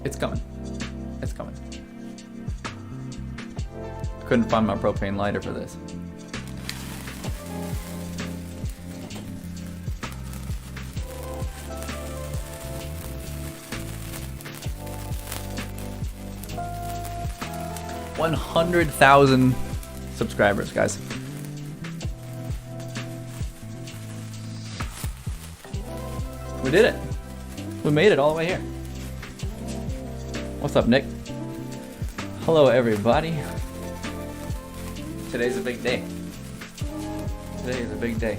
It's coming. It's coming. Couldn't find my propane lighter for this. $100,000 subscribers, guys. We did it. We made it all the way here. What's up, Nick? Hello, everybody. Today's a big day. Today is a big day.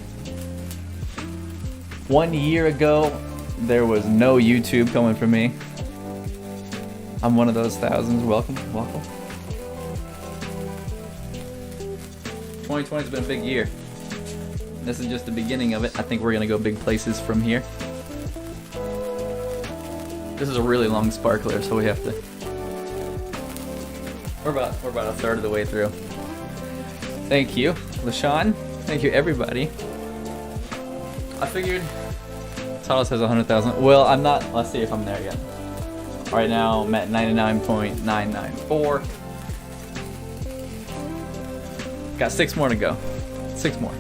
1 year ago, there was no YouTube coming from me. I'm one of those thousands. Welcome, welcome. 2020's been a big year. This is just the beginning of it. I think we're gonna go big places from here. This is a really long sparkler, so we have to. We're about a third of the way through. Thank you, LaShawn. Thank you, everybody. I figured. Tyler says 100,000. Well, I'm not. Let's see if I'm there yet. Right now, I'm at 99.994. Got 6 more to go. 6 more.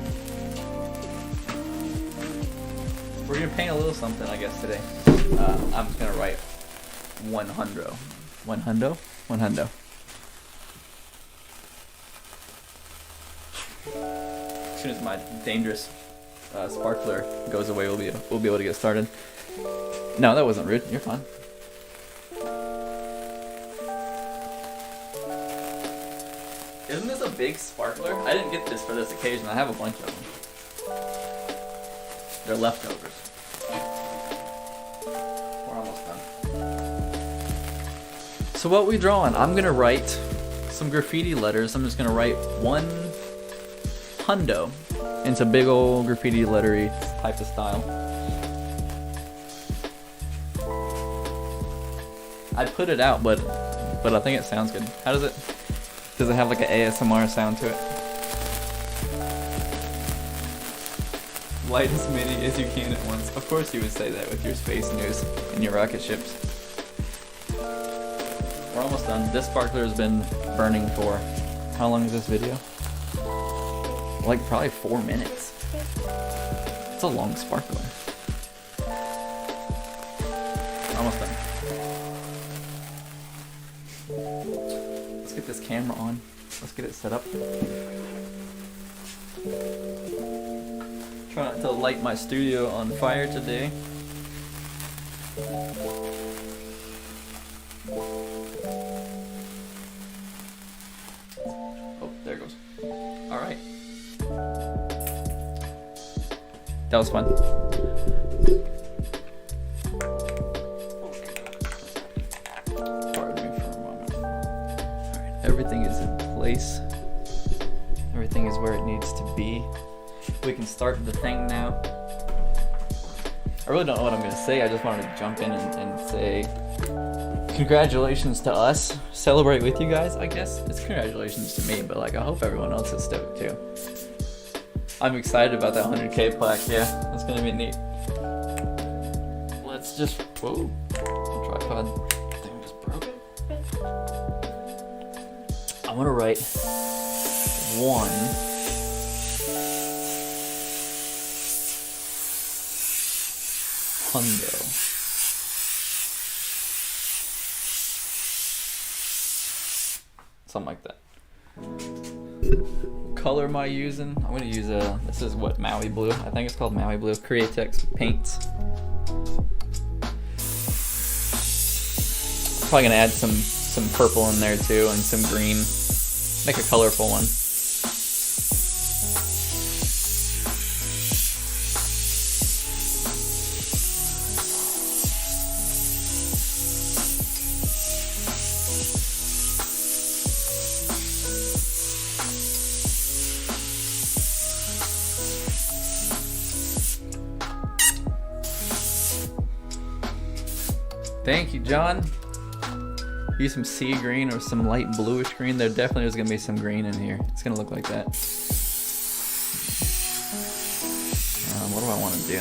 We're gonna paint a little something, I guess, today. I'm just gonna write 100. 100? 100. As soon as my dangerous sparkler goes away, we'll be able to get started. No, that wasn't rude. You're fine. Isn't this a big sparkler? I didn't get this for this occasion. I have a bunch of them. They're leftovers. We're almost done. So what we drawing? I'm gonna write some graffiti letters. I'm just gonna write 100 into big old graffiti lettery type of style. I put it out, but I think it sounds good. How does it? Does it have like an ASMR sound to it? Light as many as you can at once. Of course you would say that with your space news and your rocket ships. We're almost done. This sparkler has been burning for, how long is this video? Like probably 4 minutes. It's a long sparkler. Almost done. Let's get this camera on. Let's get it set up. Try not to light my studio on fire today. Oh, there it goes. Alright. That was fun. Pardon me for a moment. Alright, everything is in place. Everything is where it needs to be. We can start the thing now. I really don't know what I'm gonna say. I just wanted to jump in and say congratulations to us. Celebrate with you guys, I guess. It's congratulations to me, but like I hope everyone else is stoked too. I'm excited about that 100K plaque. Yeah, that's gonna be neat. Let's just, whoa, the tripod thing just broke. I want to write 100. Something like that. Color am I using? I'm gonna use this is what, Maui Blue? I think it's called Maui Blue. Createx paints. Probably gonna add some purple in there too and some green. Make a colorful one. Thank you, John. use some sea green or some light bluish green. There definitely is going to be some green in here. It's going to look like that. What do I want to do?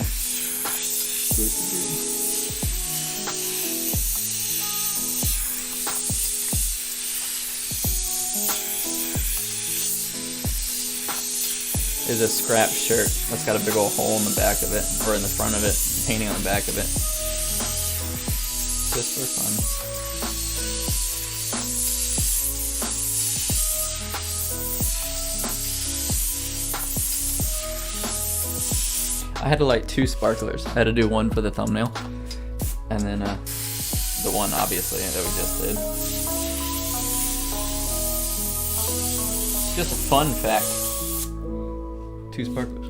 Is a scrap shirt that's got a big old hole in the back of it, or in the front of it, painting on the back of it. Just for fun. I had to light 2 sparklers. I had to do one for the thumbnail, and then the one obviously that we just did. Just a fun fact. 2 sparklers.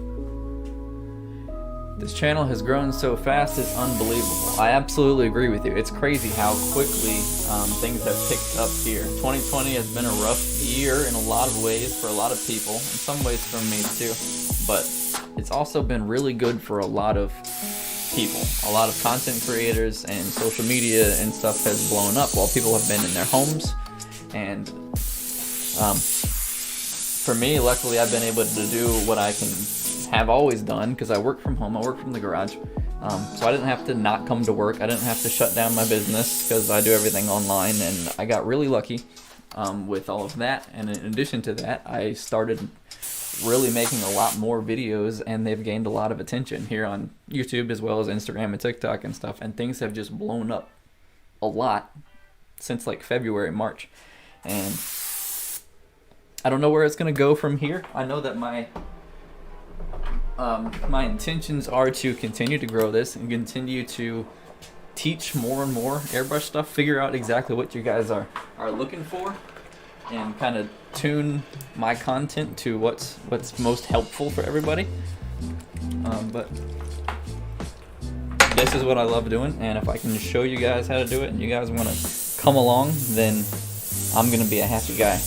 This channel has grown so fast, it's unbelievable. I absolutely agree with you. It's crazy how quickly things have picked up here. 2020 has been a rough year in a lot of ways for a lot of people, in some ways for me too, but it's also been really good for a lot of people. A lot of content creators and social media and stuff has blown up while people have been in their homes. And for me, luckily, I've been able to do what I have always done because I work from home. I work from the garage. So I didn't have to not come to work. I didn't have to shut down my business because I do everything online. And I got really lucky with all of that. And in addition to that, I started really making a lot more videos, and they've gained a lot of attention here on YouTube as well as Instagram and TikTok and stuff. And things have just blown up a lot since like February, March. And I don't know where it's going to go from here. I know that my intentions are to continue to grow this and continue to teach more and more airbrush stuff, figure out exactly what you guys are looking for, and kind of tune my content to what's most helpful for everybody. But this is what I love doing, and if I can show you guys how to do it and you guys want to come along, then I'm going to be a happy guy.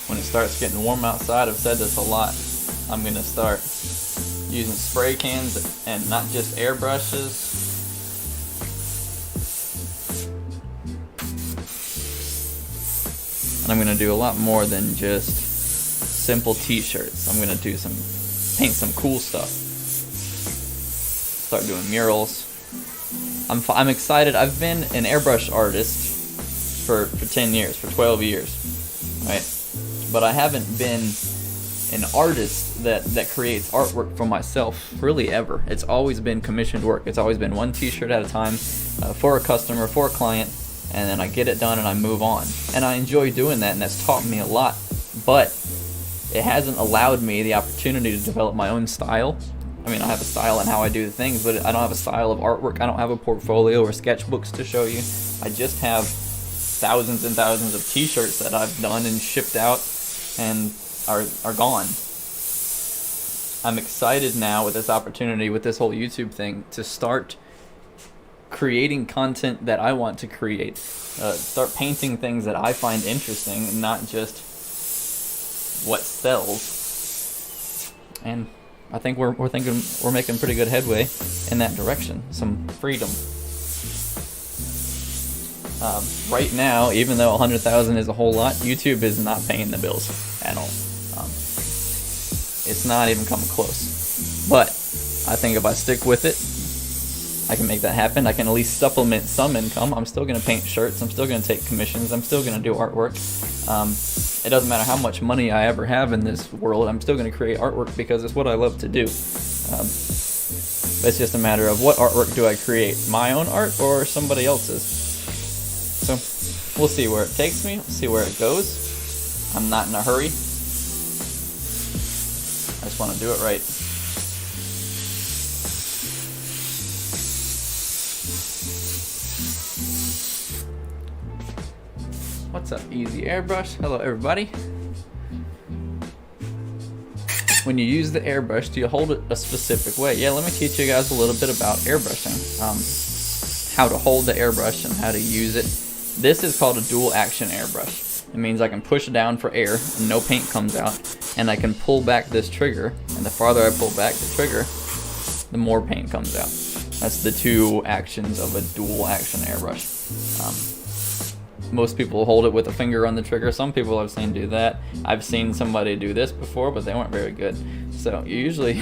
When it starts getting warm outside, I've said this a lot, I'm going to start using spray cans and not just airbrushes. And I'm going to do a lot more than just simple t-shirts. I'm going to do paint some cool stuff. Start doing murals. I'm excited. I've been an airbrush artist for 10 years, for 12 years, right? But I haven't been an artist that creates artwork for myself really ever. It's always been commissioned work. It's always been one t-shirt at a time for a customer, for a client, and then I get it done and I move on. And I enjoy doing that, and that's taught me a lot, but it hasn't allowed me the opportunity to develop my own style. I mean, I have a style in how I do things, but I don't have a style of artwork. I don't have a portfolio or sketchbooks to show you. I just have thousands and thousands of t-shirts that I've done and shipped out and are gone. I'm excited now with this opportunity, with this whole YouTube thing, to start creating content that I want to create. Start painting things that I find interesting, and not just what sells. And I think we're making pretty good headway in that direction. Some freedom. Right now, even though 100,000 is a whole lot, YouTube is not paying the bills at all. It's not even coming close. But I think if I stick with it, I can make that happen. I can at least supplement some income. I'm still going to paint shirts. I'm still going to take commissions. I'm still going to do artwork. It doesn't matter how much money I ever have in this world. I'm still going to create artwork because it's what I love to do. It's just a matter of what artwork do I create? My own art or somebody else's? So we'll see where it takes me. We'll see where it goes. I'm not in a hurry. I just want to do it right. What's up, Easy Airbrush? Hello, everybody. When you use the airbrush, do you hold it a specific way? Yeah, let me teach you guys a little bit about airbrushing. How to hold the airbrush and how to use it This is called a dual action airbrush. It means I can push down for air and no paint comes out, and I can pull back this trigger, and the farther I pull back the trigger, the more paint comes out. That's the two actions of a dual action airbrush. Most people hold it with a finger on the trigger. Some people I've seen do that. I've seen somebody do this before, but they weren't very good. So you usually,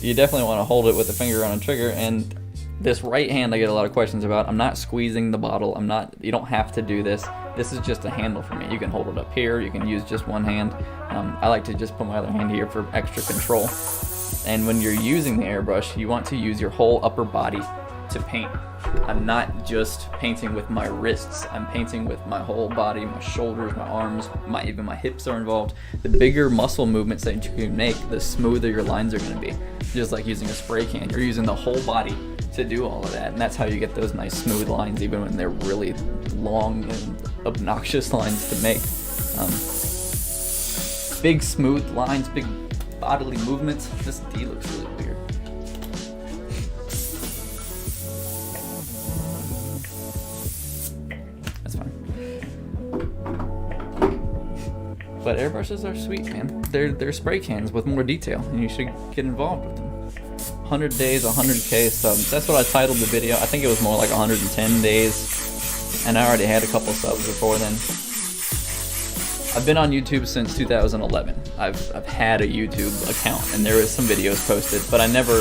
you definitely want to hold it with a finger on a trigger. And this right hand I get a lot of questions about. I'm not squeezing the bottle. You don't have to do this. This is just a handle for me. You can hold it up here. You can use just one hand. I like to just put my other hand here for extra control. And when you're using the airbrush, you want to use your whole upper body to paint. I'm not just painting with my wrists. I'm painting with my whole body, my shoulders, my arms, even my hips are involved. The bigger muscle movements that you can make, the smoother your lines are going to be. Just like using a spray can, you're using the whole body to do all of that, and that's how you get those nice smooth lines, even when they're really long and obnoxious lines to make. Big smooth lines, big bodily movements. This D looks really weird. That's fine. But airbrushes are sweet, man. They're spray cans with more detail, and you should get involved with them. 100 days, 100K subs. That's what I titled the video. I think it was more like 110 days, and I already had a couple subs before then. I've been on YouTube since 2011. I've had a YouTube account, and there is some videos posted, but I never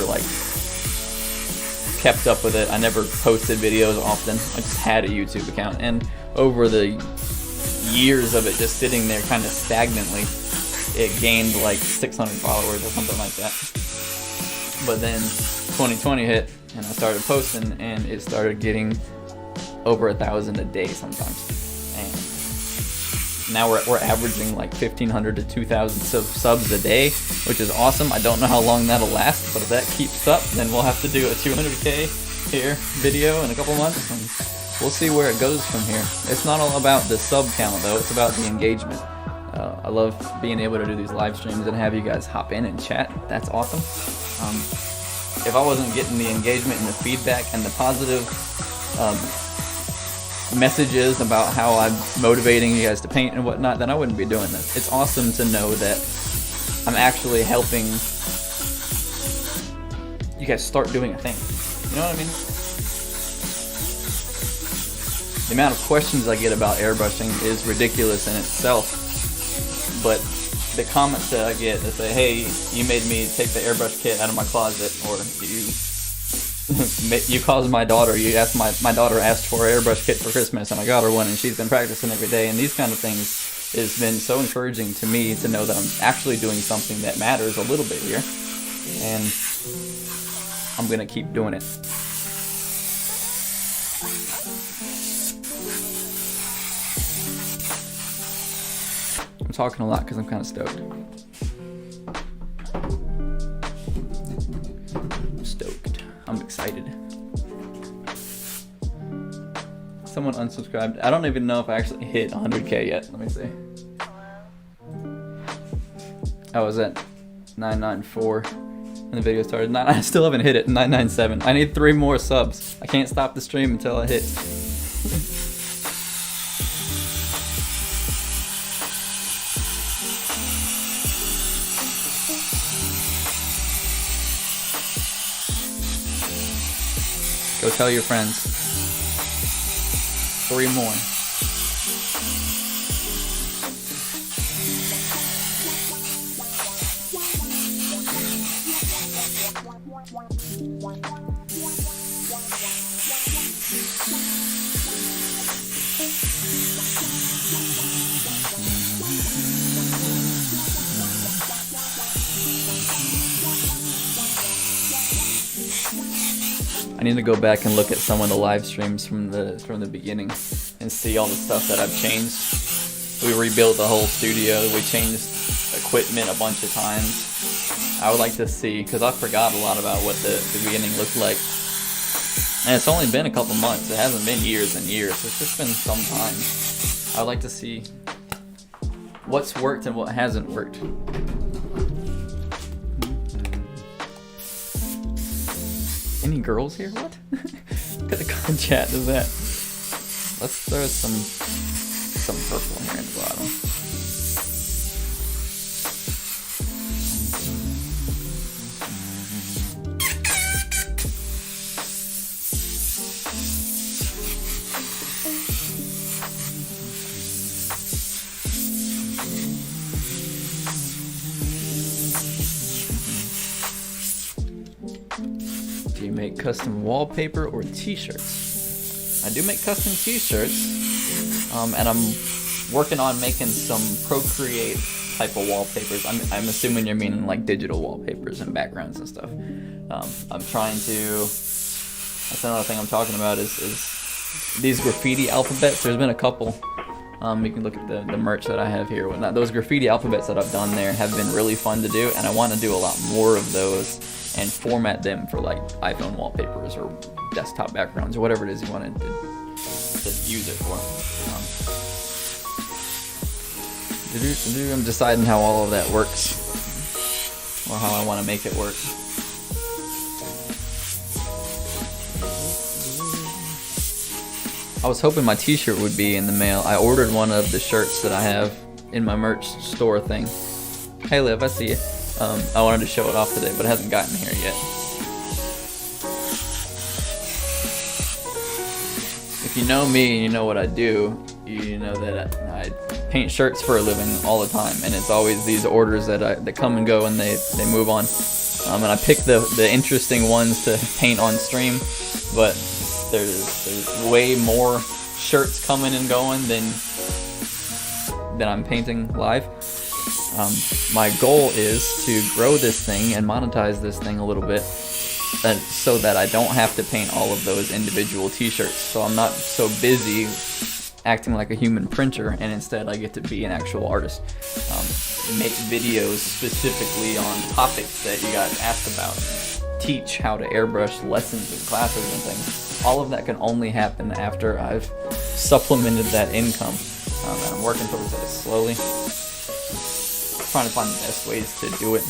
kept up with it. I never posted videos often. I just had a YouTube account, and over the years of it just sitting there kind of stagnantly, it gained like 600 followers or something like that. But then 2020 hit, and I started posting, and it started getting over 1,000 a day sometimes. And now we're averaging like 1,500 to 2,000 subs a day, which is awesome. I don't know how long that'll last, but if that keeps up, then we'll have to do a 200K here video in a couple months, and we'll see where it goes from here. It's not all about the sub count though, it's about the engagement. I love being able to do these live streams and have you guys hop in and chat. That's awesome. If I wasn't getting the engagement and the feedback and the positive messages about how I'm motivating you guys to paint and whatnot, then I wouldn't be doing this. It's awesome to know that I'm actually helping you guys start doing a thing. You know what I mean? The amount of questions I get about airbrushing is ridiculous in itself, but the comments that I get that say, hey, you made me take the airbrush kit out of my closet, or you caused my daughter, my daughter asked for an airbrush kit for Christmas and I got her one and she's been practicing every day, and these kind of things has been so encouraging to me to know that I'm actually doing something that matters a little bit here, and I'm gonna keep doing it. I'm talking a lot because I'm kind of stoked. I'm excited. Someone unsubscribed. I don't even know if I actually hit 100K yet. Let me see. I was at 994 and the video started. I still haven't hit it. 997. I need 3 more subs. I can't stop the stream until I hit. Go tell your friends. 3 more. I need to go back and look at some of the live streams from the beginning and see all the stuff that I've changed. We rebuilt the whole studio. We changed equipment a bunch of times. I would like to see, because I forgot a lot about what the beginning looked like. And it's only been a couple months. It hasn't been years and years. It's just been some time. I would like to see what's worked and what hasn't worked. Any girls here? What? What kind of chat is that? Let's throw some purple here in the bottom. Do you make custom wallpaper or t-shirts? I do make custom t-shirts, and I'm working on making some Procreate type of wallpapers. I'm assuming you're meaning like digital wallpapers and backgrounds and stuff. I'm trying to, that's another thing I'm talking about is these graffiti alphabets. There's been a couple. You can look at the merch that I have here. Those graffiti alphabets that I've done there have been really fun to do, and I want to do a lot more of those and format them for like iPhone wallpapers or desktop backgrounds or whatever it is you wanted to use it for. I'm deciding how all of that works, or how I want to make it work. I was hoping my t-shirt would be in the mail. I ordered one of the shirts that I have in my merch store thing. Hey Liv, I see you. I wanted to show it off today, but it hasn't gotten here yet. If you know me and you know what I do, you know that I paint shirts for a living all the time, and it's always these orders that come and go and they move on. And I pick the interesting ones to paint on stream, but there's way more shirts coming and going than I'm painting live. My goal is to grow this thing and monetize this thing a little bit, so that I don't have to paint all of those individual t-shirts. So I'm not so busy acting like a human printer, and instead I get to be an actual artist. Make videos specifically on topics that you guys asked about. Teach how to airbrush lessons and classes and things. All of that can only happen after I've supplemented that income. And I'm working towards that slowly. Trying to find the best ways to do it.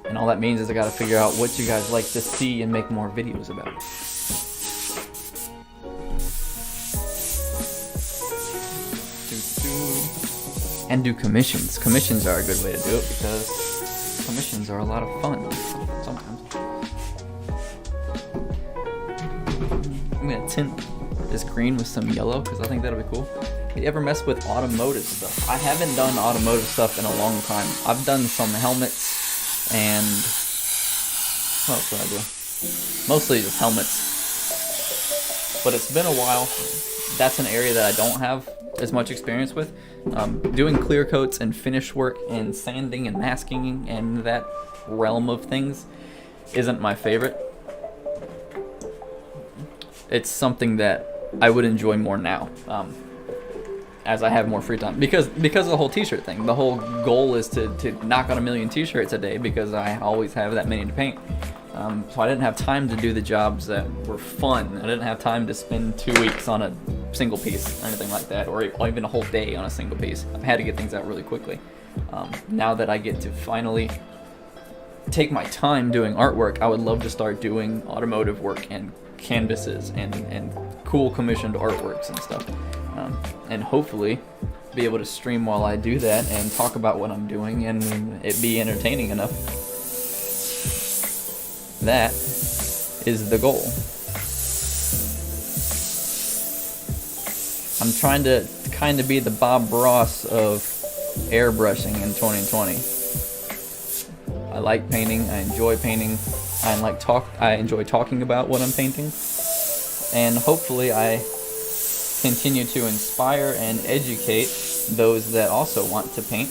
And all that means is I gotta figure out what you guys like to see and make more videos about. And do commissions. Commissions are a good way to do it because commissions are a lot of fun sometimes. I'm gonna tint this green with some yellow because I think that'll be cool. You ever mess with automotive stuff? I haven't done automotive stuff in a long time. I've done some helmets and what else did I do? Mostly just helmets. But it's been a while. That's an area that I don't have as much experience with. Doing clear coats and finish work and sanding and masking and that realm of things isn't my favorite. It's something that I would enjoy more now, as I have more free time. Because of the whole t-shirt thing. The whole goal is to knock out 1 million t-shirts a day because I always have that many to paint. So I didn't have time to do the jobs that were fun. I didn't have time to spend 2 weeks on a single piece or anything like that, or even a whole day on a single piece. I've had to get things out really quickly. Now that I get to finally take my time doing artwork, I would love to start doing automotive work and canvases and cool commissioned artworks and stuff. And hopefully be able to stream while I do that and talk about what I'm doing and it be entertaining enough. That is the goal. I'm trying to kind of be the Bob Ross of airbrushing in 2020. I like painting, I enjoy painting, I enjoy talking about what I'm painting, and hopefully I continue to inspire and educate those that also want to paint.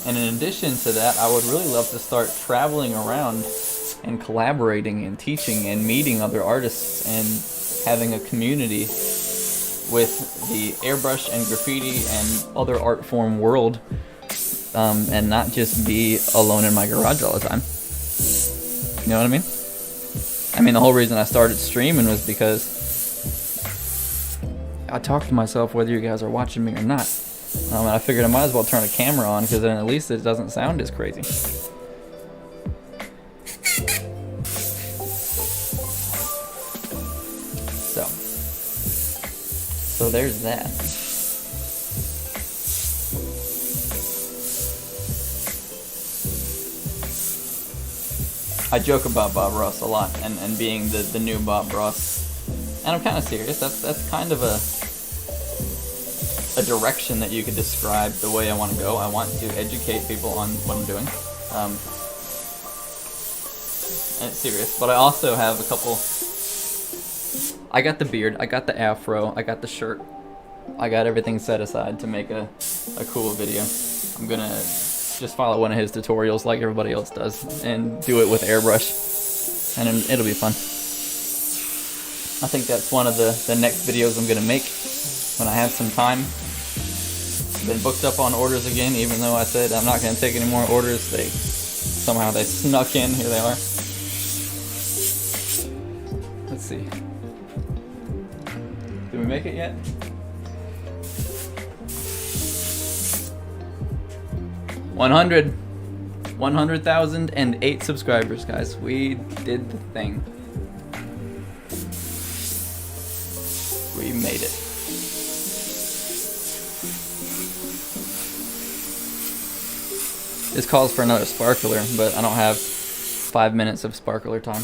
And in addition to that, I would really love to start traveling around and collaborating and teaching and meeting other artists and having a community with the airbrush and graffiti and other art form world, and not just be alone in my garage all the time. You know what I mean? I mean, the whole reason I started streaming was because I talk to myself whether you guys are watching me or not. And I figured I might as well turn a camera on because then at least it doesn't sound as crazy. So there's that. I joke about Bob Ross a lot and being the new Bob Ross, and I'm kind of serious. That's kind of a direction that you could describe the way I want to go. I want to educate people on what I'm doing. And it's serious, but I also have a couple. I got the beard, I got the afro, I got the shirt, I got everything set aside to make a cool video. I'm gonna just follow one of his tutorials like everybody else does and do it with Airbrush, and it'll be fun. I think that's one of the next videos I'm gonna make when I have some time. Been booked up on orders again, even though I said I'm not gonna take any more orders. Somehow they snuck in. Here they are. Let's see. Did we make it yet? $100,008 subscribers, guys. We did the thing. We made it. This calls for another sparkler, but I don't have 5 minutes of sparkler time.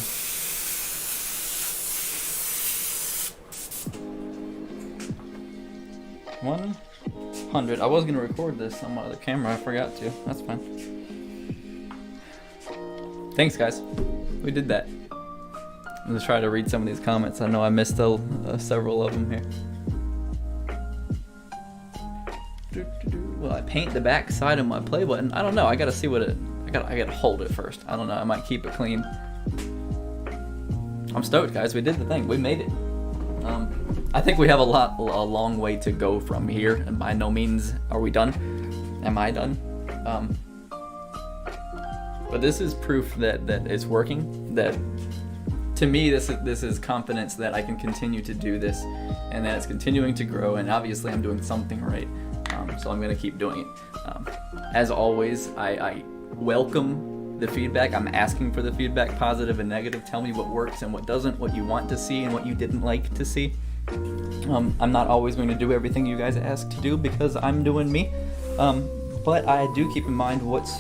$100. I was gonna record this on my other camera. I forgot to. That's fine. Thanks, guys. We did that. I'm gonna try to read some of these comments. I know I missed several of them here. Will I paint the back side of my play button? I don't know. I gotta see what it. I gotta hold it first. I don't know. I might keep it clean. I'm stoked, guys. We did the thing. We made it. I think we have a long way to go from here, and by no means are we done. Am I done? But this is proof that it's working. That to me, this is confidence that I can continue to do this, and that it's continuing to grow. And obviously, I'm doing something right. So I'm gonna keep doing it. As always, I welcome the feedback. I'm asking for the feedback, positive and negative. Tell me what works and what doesn't, what you want to see and what you didn't like to see. I'm not always going to do everything you guys ask to do because I'm doing me. But I do keep in mind what's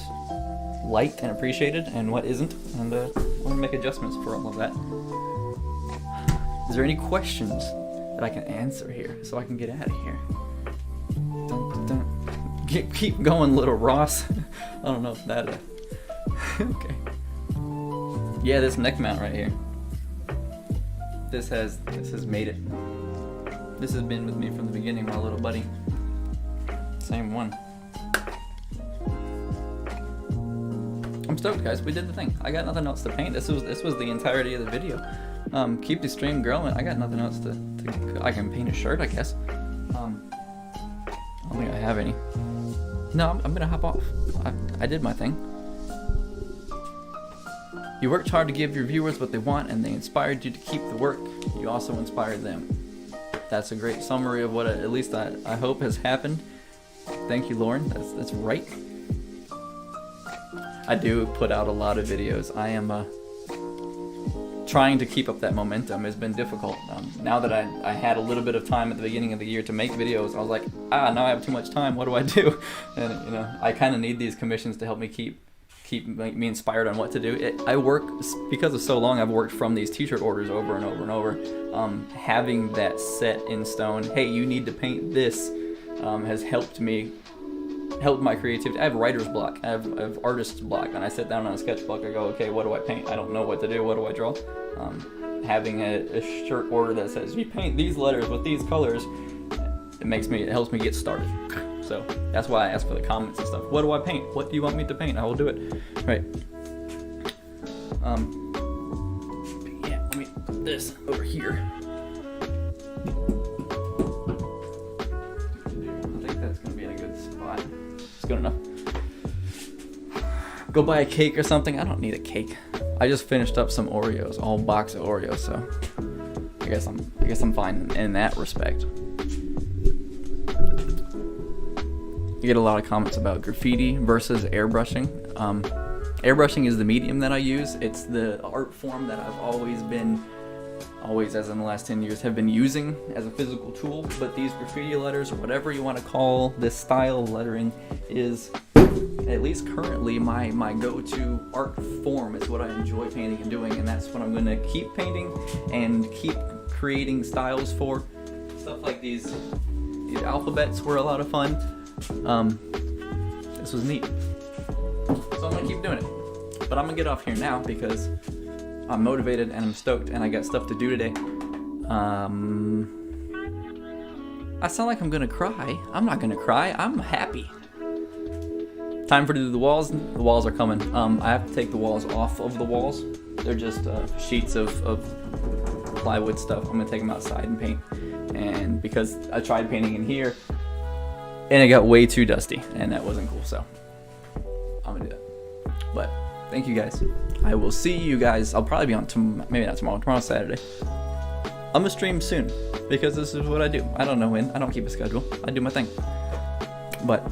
liked and appreciated and what isn't, and I want to make adjustments for all of that. Is there any questions that I can answer here so I can get out of here? Keep going, little Ross. I don't know if that. Okay. Yeah, this neck mount right here. This has made it. This has been with me from the beginning, my little buddy. Same one. I'm stoked, guys. We did the thing. I got nothing else to paint. This was the entirety of the video. Keep the stream growing. I got nothing else to I can paint a shirt, I guess. I don't think I have any. No, I'm gonna hop off. I did my thing. You worked hard to give your viewers what they want, and they inspired you to keep the work. You also inspired them. That's a great summary of what at least I hope has happened. Thank you, Lauren. That's right. I do put out a lot of videos. I am trying to keep up that momentum. Has been difficult. Now that I had a little bit of time at the beginning of the year to make videos, I was like, now I have too much time. What do I do? And I kind of need these commissions to help me keep me inspired on what to do. I work, because of so long, I've worked from these t-shirt orders over and over and over. Having that set in stone, hey, you need to paint this, has helped my creativity. I have writer's block, I have artist's block, and I sit down on a sketch block, I go, okay, what do I paint? I don't know what to do, what do I draw? Having a shirt order that says, you paint these letters with these colors, it helps me get started. So that's why I ask for the comments and stuff. What do I paint? What do you want me to paint? I will do it. Right. Yeah, let me put this over here. I think that's gonna be in a good spot. It's good enough. Go buy a cake or something. I don't need a cake. I just finished up some Oreos, a whole box of Oreos, so I guess I'm fine in that respect. You get a lot of comments about graffiti versus airbrushing. Airbrushing is the medium that I use. It's the art form that I've always been always, as in the last 10 years, have been using as a physical tool. But these graffiti letters, or whatever you want to call this style of lettering, is, at least currently, my go-to art form. Is what I enjoy painting and doing, and that's what I'm going to keep painting and keep creating styles for. Stuff like these alphabets were a lot of fun. This was neat. So I'm going to keep doing it. But I'm going to get off here now because I'm motivated and I'm stoked and I got stuff to do today. I sound like I'm going to cry. I'm not going to cry. I'm happy. Time for to do the walls. The walls are coming. I have to take the walls off of the walls. They're just sheets of plywood stuff. I'm going to take them outside and paint. And because I tried painting in here and it got way too dusty and that wasn't cool, so I'm going to do that. But thank you guys. I will see you guys. I'll probably be on maybe not tomorrow. Tomorrow's Saturday. I'm gonna stream soon because this is what I do. I don't know when. I don't keep a schedule. I do my thing. But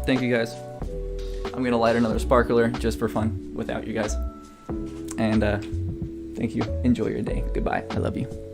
thank you guys. I'm gonna light another sparkler just for fun without you guys. And thank you. Enjoy your day. Goodbye. I love you.